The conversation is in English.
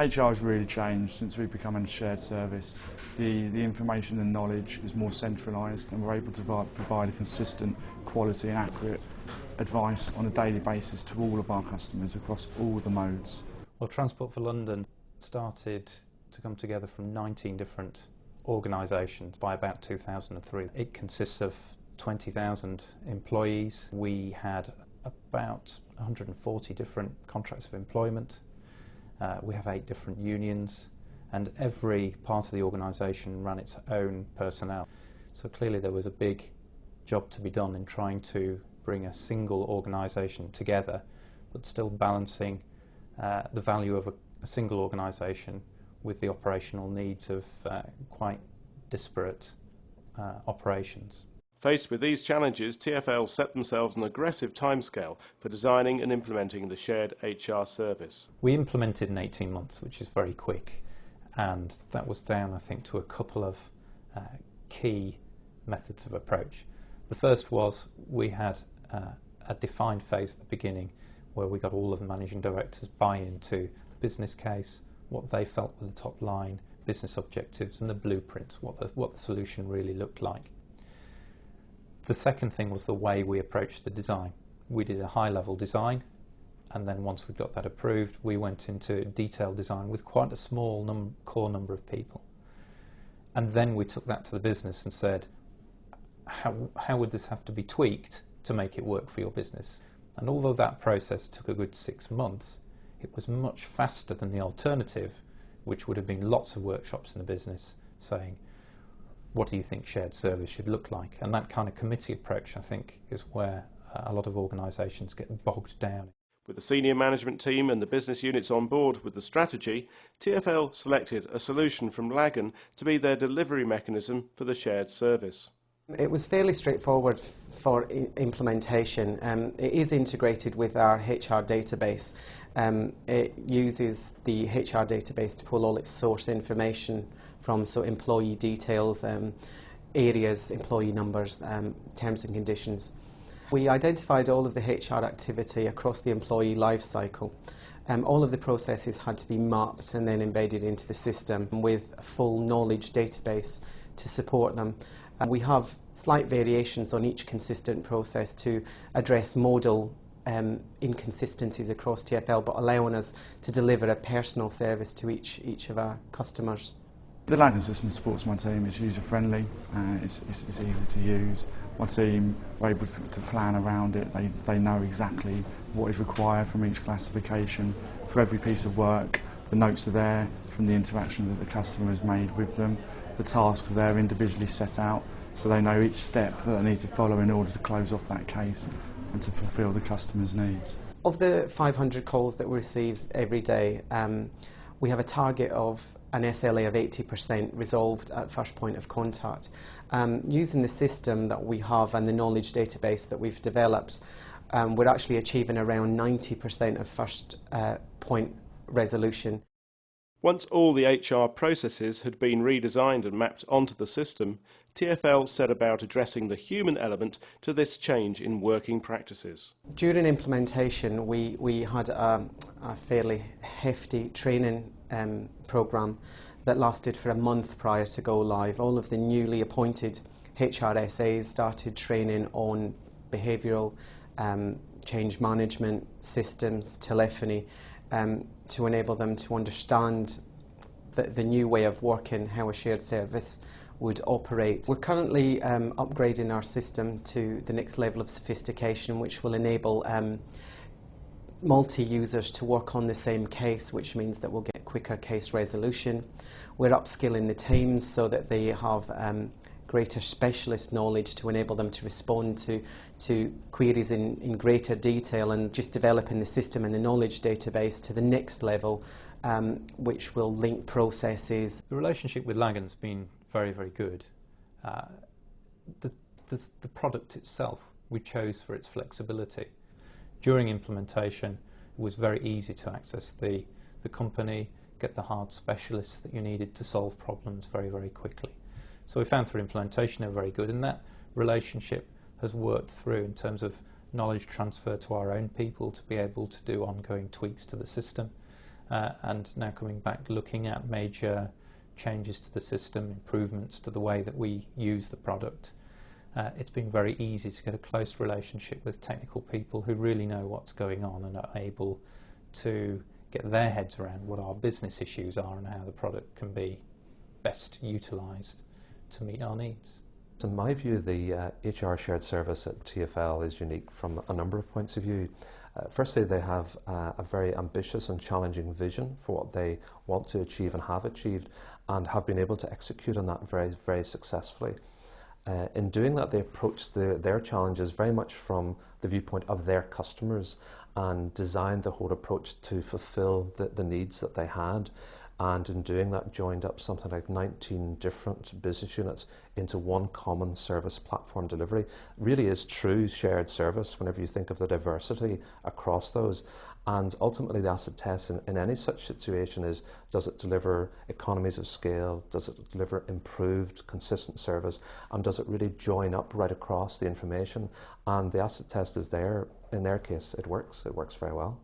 HR has really changed since we've become a shared service. The information and knowledge is more centralised, and we're able to provide a consistent, quality and accurate advice on a daily basis to all of our customers across all the modes. Well, Transport for London started to come together from 19 different organisations by about 2003. It consists of 20,000 employees. We had about 140 different contracts of employment. We have 8 different unions, and every part of the organisation ran its own personnel. So clearly there was a big job to be done in trying to bring a single organisation together, but still balancing the value of a single organisation with the operational needs of quite disparate operations. Faced with these challenges, TfL set themselves an aggressive timescale for designing and implementing the shared HR service. We implemented in 18 months, which is very quick, and that was down, I think, to a couple of key methods of approach. The first was we had a defined phase at the beginning where we got all of the managing directors buy into the business case, what they felt were the top line business objectives, and the blueprint, what the solution really looked like. The second thing was the way we approached the design. We did a high-level design, and then once we got that approved, we went into detailed design with quite a small core number of people. And then we took that to the business and said, how would this have to be tweaked to make it work for your business? And although that process took a good 6 months, it was much faster than the alternative, which would have been lots of workshops in the business saying, what do you think shared service should look like? And that kind of committee approach, I think, is where a lot of organisations get bogged down. With the senior management team and the business units on board with the strategy, TfL selected a solution from Lagan to be their delivery mechanism for the shared service. It was fairly straightforward for implementation. It is integrated with our HR database. It uses the HR database to pull all its source information from, so employee details, areas, employee numbers, terms and conditions. We identified all of the HR activity across the employee life cycle. All of the processes had to be mapped and then embedded into the system with a full knowledge database to support them. We have slight variations on each consistent process to address modal inconsistencies across TfL, but allowing us to deliver a personal service to each of our customers. The Lagan system supports my team. It's user-friendly, it's easy to use. My team are able to plan around it. They know exactly what is required from each classification. For every piece of work, the notes are there from the interaction that the customer has made with them. The tasks are there individually set out, so they know each step that they need to follow in order to close off that case and to fulfil the customer's needs. Of the 500 calls that we receive every day, we have a target of an SLA of 80% resolved at first point of contact. Using the system that we have and the knowledge database that we've developed, we're actually achieving around 90% of first point resolution. Once all the HR processes had been redesigned and mapped onto the system, TfL set about addressing the human element to this change in working practices. During implementation, we had a fairly hefty training programme that lasted for a month prior to go live. All of the newly appointed HRSAs started training on behavioural change management systems, telephony, to enable them to understand the new way of working, how a shared service would operate. We're currently upgrading our system to the next level of sophistication, which will enable multi-users to work on the same case, which means that we'll get quicker case resolution. We're upskilling the teams so that they have greater specialist knowledge to enable them to respond to queries in greater detail, and just developing the system and the knowledge database to the next level, which will link processes. The relationship with Lagan's been very, very good. The product itself we chose for its flexibility. During implementation, it was very easy to access the company, get the hard specialists that you needed to solve problems very, very quickly. So we found through implementation they were very good, and that relationship has worked through in terms of knowledge transfer to our own people to be able to do ongoing tweaks to the system, and now coming back, looking at major changes to the system, improvements to the way that we use the product. It's been very easy to get a close relationship with technical people who really know what's going on and are able to get their heads around what our business issues are and how the product can be best utilised to meet our needs. In my view, the HR shared service at TfL is unique from a number of points of view. Firstly, they have a very ambitious and challenging vision for what they want to achieve and have achieved, and have been able to execute on that very, very successfully. In doing that, they approached their challenges very much from the viewpoint of their customers and designed the whole approach to fulfill the needs that they had. And in doing that, joined up something like 19 different business units into one common service platform delivery. Really is true shared service whenever you think of the diversity across those. And ultimately, the acid test in any such situation is, does it deliver economies of scale? Does it deliver improved, consistent service? And does it really join up right across the information? And the acid test is there. In their case, it works very well.